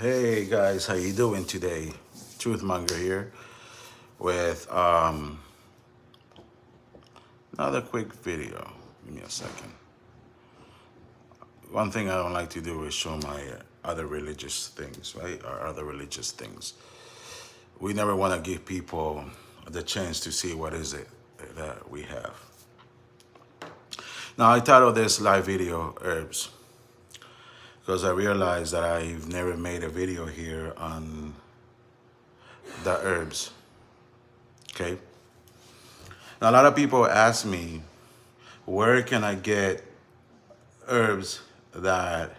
Hey guys, how you doing today? Truthmonger here with another quick video. Give me a second. One thing I don't like to do is show my other religious things, right? Or other religious things. We never want to give people the chance to see what is it that we have. Now I titled this live video herbs because I realized that I've never made a video here on the herbs. Okay. Now, a lot of people ask me, where can I get herbs that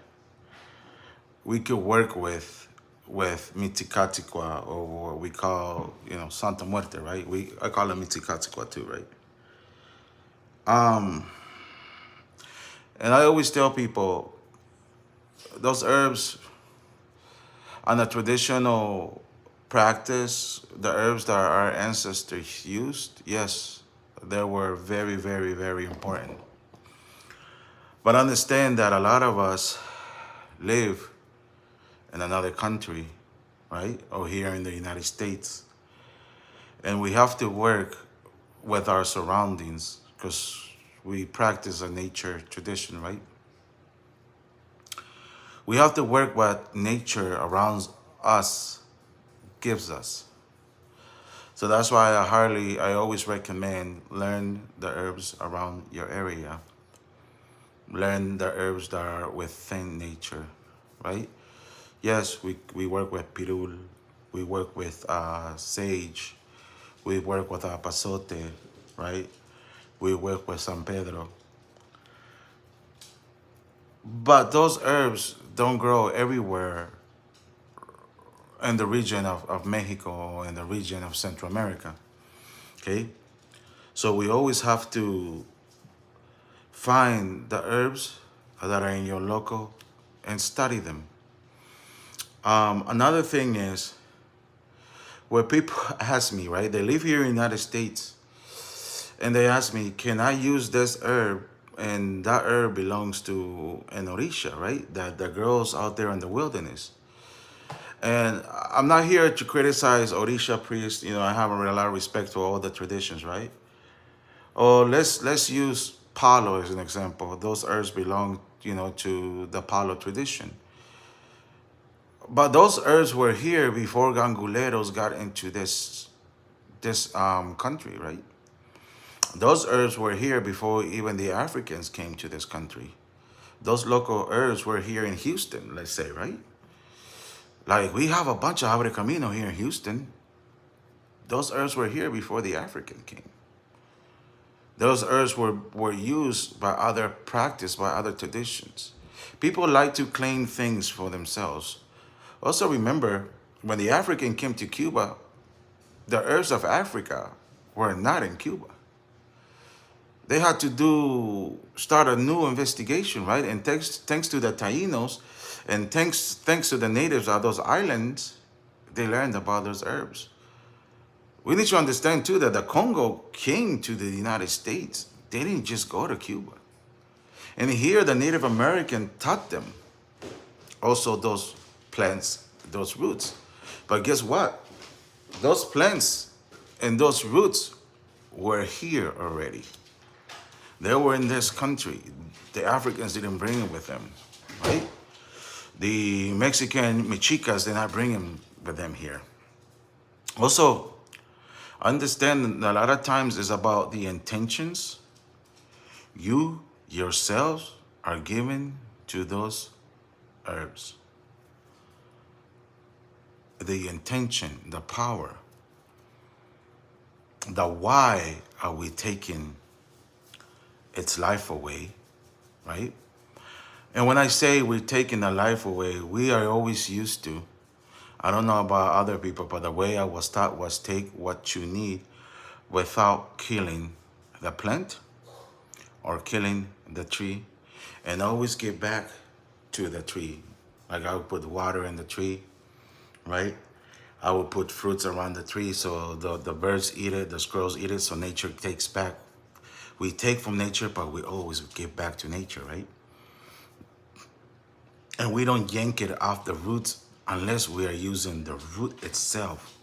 we could work with Miticaticua, or what we call, Santa Muerte, right? I call it Miticaticua too, right? And I always tell people, those herbs on a traditional practice, the herbs that our ancestors used, yes, they were very, very, very important. But understand that a lot of us live in another country, right? Or here in the United States. And we have to work with our surroundings because we practice a nature tradition, right? We have to work what nature around us gives us. So that's why I always recommend learn the herbs around your area. Learn the herbs that are within nature, right? Yes, we work with pirul, we work with sage, we work with pasote, right? We work with San Pedro. But those herbs don't grow everywhere in the region of Mexico, in the region of Central America, okay? So we always have to find the herbs that are in your local and study them. Another thing is, where people ask me, right? They live here in the United States, and they ask me, can I use this herb? And that herb belongs to an Orisha, right? That the girls out there in the wilderness. And I'm not here to criticize Orisha priests. I have a lot of respect for all the traditions, right? Or let's use Palo as an example. Those herbs belong, to the Palo tradition. But those herbs were here before Ganguleros got into this country, right? Those herbs were here before even the Africans came to this country. Those local herbs were here in Houston, let's say, right? Like, we have a bunch of Abre Camino here in Houston. Those herbs were here before the African came. Those herbs were used by other traditions. People like to claim things for themselves. Also remember, when the African came to Cuba, the herbs of Africa were not in Cuba. They had to start a new investigation, right? And thanks to the Tainos, and thanks to the natives of those islands, they learned about those herbs. We need to understand too that the Congo came to the United States. They didn't just go to Cuba. And here the Native American taught them also those plants, those roots. But guess what? Those plants and those roots were here already. They were in this country. The Africans didn't bring it with them, right? The Mexican Mexicas did not bring them with them here. Also, understand that a lot of times it's about the intentions you yourselves are given to those herbs. The intention, the power, the why are we taking its life away, right? And when I say we're taking the life away, we are always used to, I don't know about other people, but the way I was taught was take what you need without killing the plant or killing the tree, and always get back to the tree. Like, I would put water in the tree, right? I would put fruits around the tree so the birds eat it, the squirrels eat it, so nature takes back. We take from nature, but we always give back to nature, right? And we don't yank it off the roots unless we are using the root itself.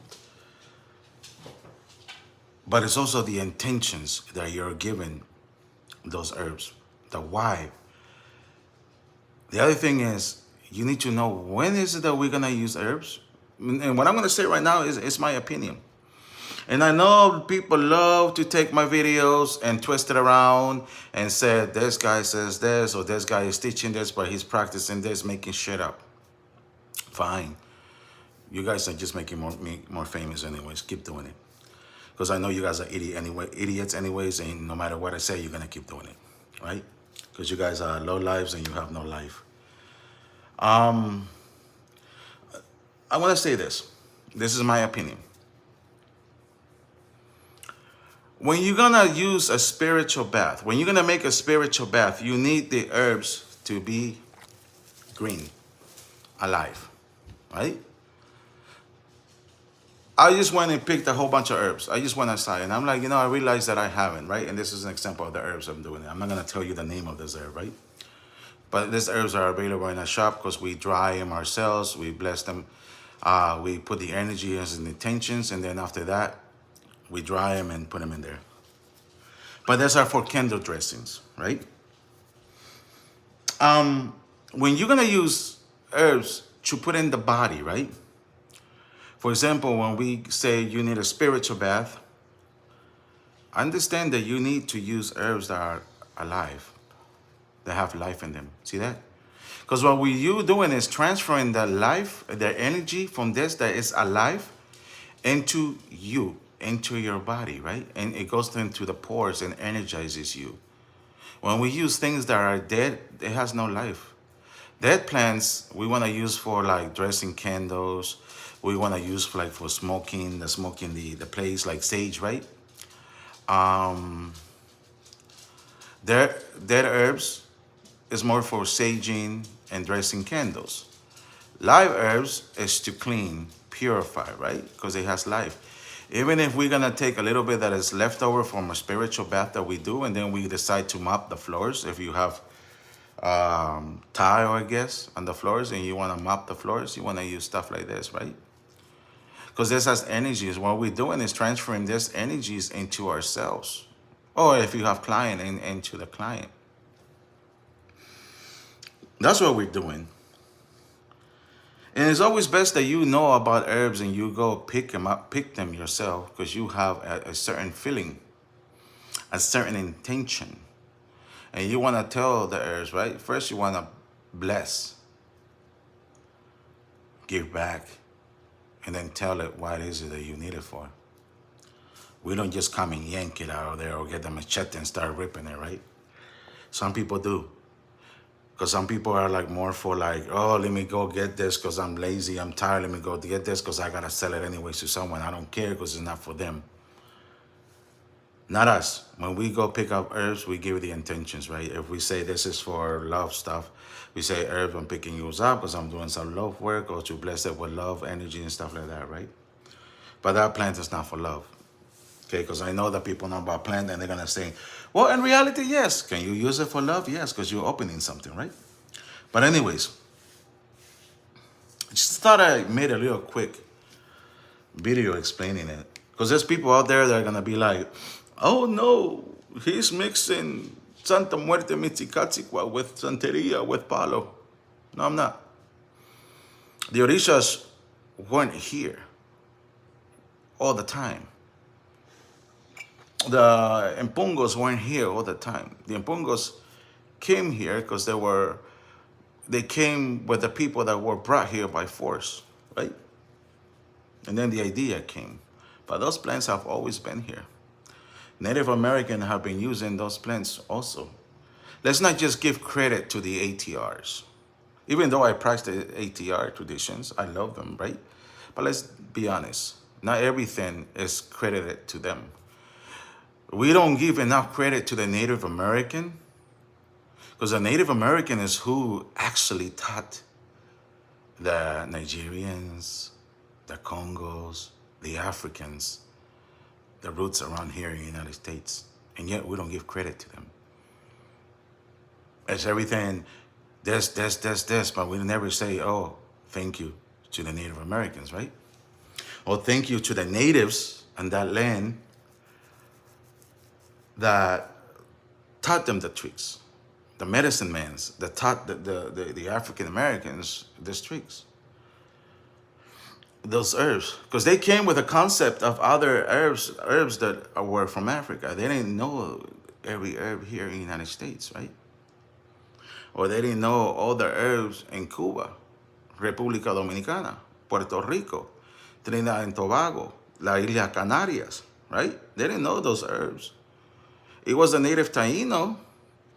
But it's also the intentions that you're giving those herbs, the why. The other thing is, you need to know when is it that we're gonna use herbs. And what I'm gonna say right now is my opinion. And I know people love to take my videos and twist it around and say, this guy says this, or this guy is teaching this, but he's practicing this, making shit up. Fine. You guys are just making me more famous anyways. Keep doing it. Because I know you guys are idiots anyways, and no matter what I say, you're going to keep doing it. Right? Because you guys are low lives and you have no life. I want to say this. This is my opinion. When you're going to use a spiritual bath, when you're going to make a spiritual bath, you need the herbs to be green, alive. Right? I just went and picked a whole bunch of herbs. I just went outside and I'm like, I realized that I haven't, right? And this is an example of the herbs I'm doing. I'm not going to tell you the name of this herb, right? But these herbs are available in our shop because we dry them ourselves. We bless them. We put the energy as the intentions. And then after that, we dry them and put them in there. But these are for candle dressings, right? When you're going to use herbs to put in the body, right? For example, when we say you need a spiritual bath, understand that you need to use herbs that are alive, that have life in them. See that? Because what you doing is transferring the life, the energy from this that is alive into you, into your body, right? And it goes into the pores and energizes you. When we use things that are dead, it has no life. Dead plants we want to use for like dressing candles. We want to use for like for smoking the place, like sage, right? Dead herbs is more for saging and dressing candles. Live herbs is to clean, purify, right? Because it has life. Even if we're gonna take a little bit that is left over from a spiritual bath that we do, and then we decide to mop the floors, if you have tile, I guess, on the floors, and you want to mop the floors, you want to use stuff like this, right? Because this has energies. What we're doing is transferring these energies into ourselves, or if you have client, into the client. That's what we're doing. And it's always best that you know about herbs and you go pick them yourself, because you have a certain feeling, a certain intention. And you want to tell the herbs, right? First, you want to bless, give back, and then tell it what is it that you need it for. We don't just come and yank it out of there or get the machete and start ripping it, right? Some people do. Because some people are like more for like, oh, let me go get this because I'm lazy, I'm tired, let me go get this because I got to sell it anyways to someone. I don't care because it's not for them. Not us. When we go pick up herbs, we give the intentions, right? If we say this is for love stuff, we say herbs, I'm picking yours up because I'm doing some love work, or to bless it with love, energy, and stuff like that, right? But that plant is not for love. Okay, because I know that people know about plant and they're going to say, well, in reality, yes. Can you use it for love? Yes, because you're opening something, right? But anyways, I just thought I made a little quick video explaining it. Because there's people out there that are going to be like, oh no, he's mixing Santa Muerte Mitzicatziqua with Santeria, with Palo. No, I'm not. The Orishas weren't here all the time. The Empungos weren't here all the time. The Empungos came here because they came with the people that were brought here by force, right? And then the idea came. But those plants have always been here. Native Americans have been using those plants also. Let's not just give credit to the ATRs. Even though I practice the ATR traditions, I love them, right? But let's be honest. Not everything is credited to them. We don't give enough credit to the Native American, because the Native American is who actually taught the Nigerians, the Congos, the Africans, the roots around here in the United States. And yet we don't give credit to them. It's everything, this, but we never say, oh, thank you. to the Native Americans, right? Well, thank you to the natives and that land that taught them the tricks, the medicine mans that taught the African Americans these tricks, those herbs, because they came with a concept of other herbs that were from Africa. They didn't know every herb here in the United States, right? Or they didn't know all the herbs in Cuba, República Dominicana, Puerto Rico, Trinidad and Tobago, La Isla Canarias, right? They didn't know those herbs. It was the native Taino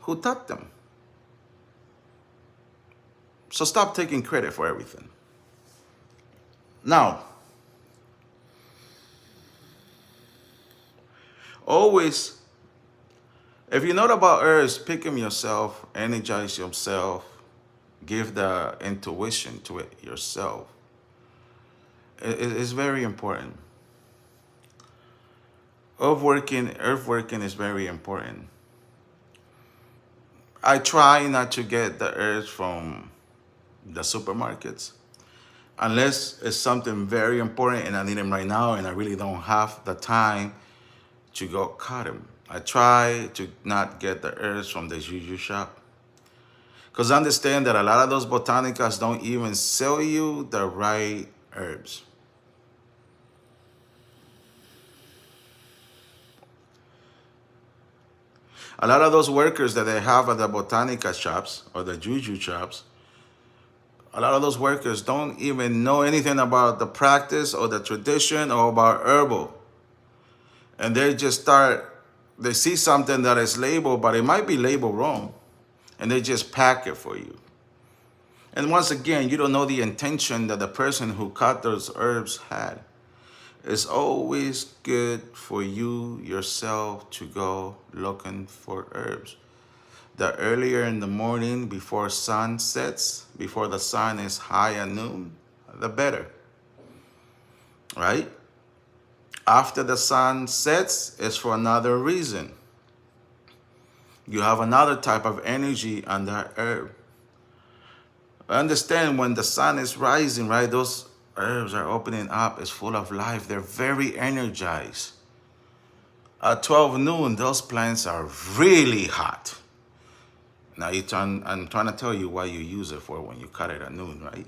who taught them. So stop taking credit for everything. Now, always, if you know about herbs, pick them yourself, energize yourself, give the intuition to it yourself. It's very important. Earth working is very important. I try not to get the herbs from the supermarkets unless it's something very important and I need them right now and I really don't have the time to go cut them. I try to not get the herbs from the juju shop, because understand that a lot of those botanicals don't even sell you the right herbs. A lot of those workers that they have at the botanica shops or the juju shops, a lot of those workers don't even know anything about the practice or the tradition or about herbal. And they see something that is labeled, but it might be labeled wrong. And they just pack it for you. And once again, you don't know the intention that the person who cut those herbs had. It's always good for you yourself to go looking for herbs. The earlier in the morning before sun sets, before the sun is high at noon, the better, right? After the sun sets is for another reason. You have another type of energy on that herb. Understand when the sun is rising, right? Those herbs are opening up. It's full of life. They're very energized. At 12 noon, those plants are really hot. Now I'm trying to tell you why you use it for when you cut it at noon, right?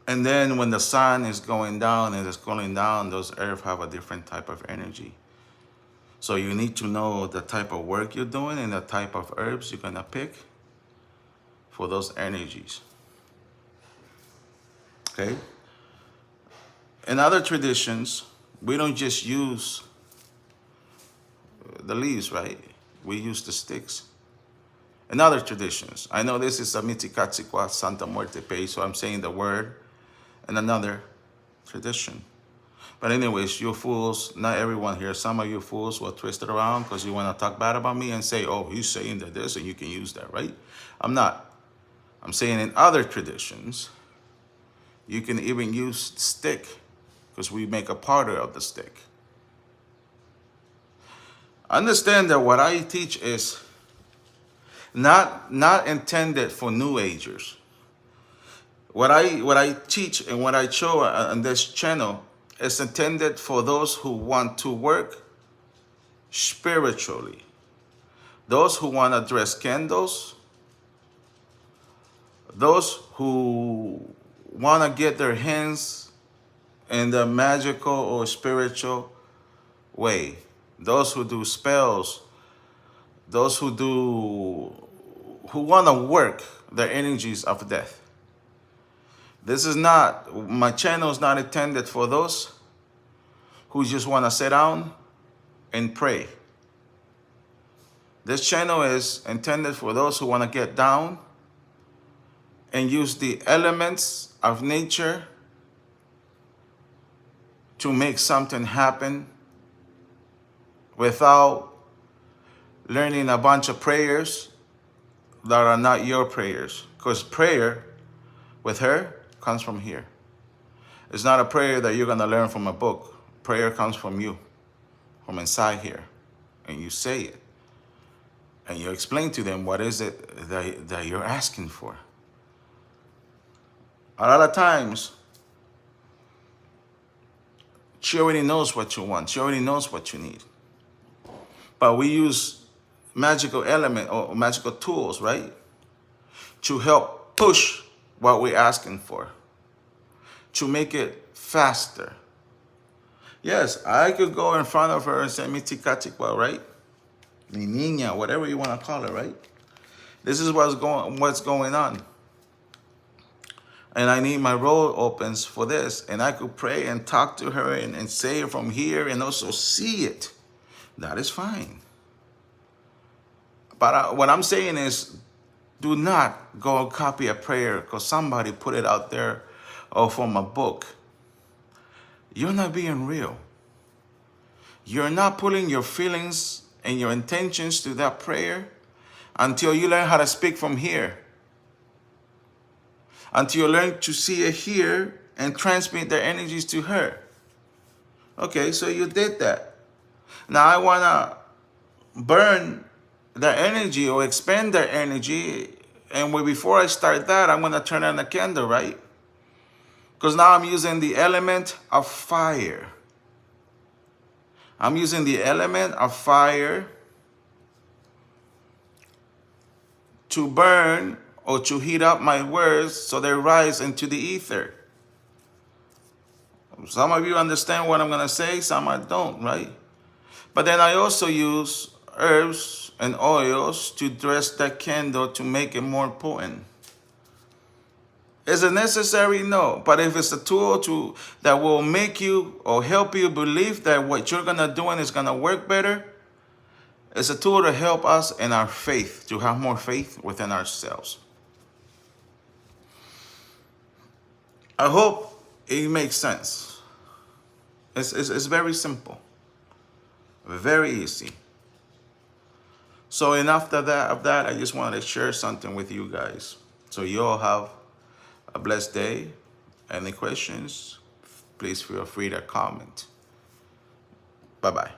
And then when the sun is going down and it's cooling down, those herbs have a different type of energy. So you need to know the type of work you're doing and the type of herbs you're gonna pick for those energies. Okay? In other traditions, we don't just use the leaves, right? We use the sticks. In other traditions, I know this is a Mitikatsikwa Santa Muerte page, so I'm saying the word in another tradition. But anyways, you fools, not everyone here, some of you fools will twist it around because you want to talk bad about me and say, oh, he's saying that this and you can use that, right? I'm not. I'm saying in other traditions, you can even use stick because we make a powder of the stick. Understand that what I teach is not intended for New Agers. What I teach and what I show on this channel is intended for those who want to work spiritually. Those who want to dress candles. Those who want to get their hands in the magical or spiritual way. Those who do spells. Those who want to work their energies of death. My channel is not intended for those who just want to sit down and pray. This channel is intended for those who want to get down and use the elements of nature to make something happen without learning a bunch of prayers that are not your prayers. Because prayer with her comes from here. It's not a prayer that you're going to learn from a book. Prayer comes from you, from inside here. And you say it. And you explain to them what is it that you're asking for. A lot of times, she already knows what you want. She already knows what you need. But we use magical element or magical tools, right? To help push what we're asking for. To make it faster. Yes, I could go in front of her and say, mi tica tica, right? Mi niña, whatever you want to call it, right? This is what's going on. And I need my road opens for this. And I could pray and talk to her and say it from here and also see it. That is fine. But what I'm saying is, do not go and copy a prayer because somebody put it out there or from a book. You're not being real. You're not putting your feelings and your intentions to that prayer until you learn how to speak from here. Until you learn to see it here and transmit their energies to her. Okay, so you did that. Now I want to burn their energy or expand their energy. And before I start that, I'm going to turn on the candle, right? Because now I'm using the element of fire. I'm using the element of fire to burn or to heat up my words so they rise into the ether. Some of you understand what I'm going to say, some I don't, right? But then I also use herbs and oils to dress that candle to make it more potent. Is it necessary? No. But if it's a tool that will make you or help you believe that what you're going to do is going to work better, it's a tool to help us in our faith, to have more faith within ourselves. I hope it makes sense. It's very simple. Very easy. So, and after that, I just wanted to share something with you guys. So you all have a blessed day. Any questions, please feel free to comment. Bye-bye.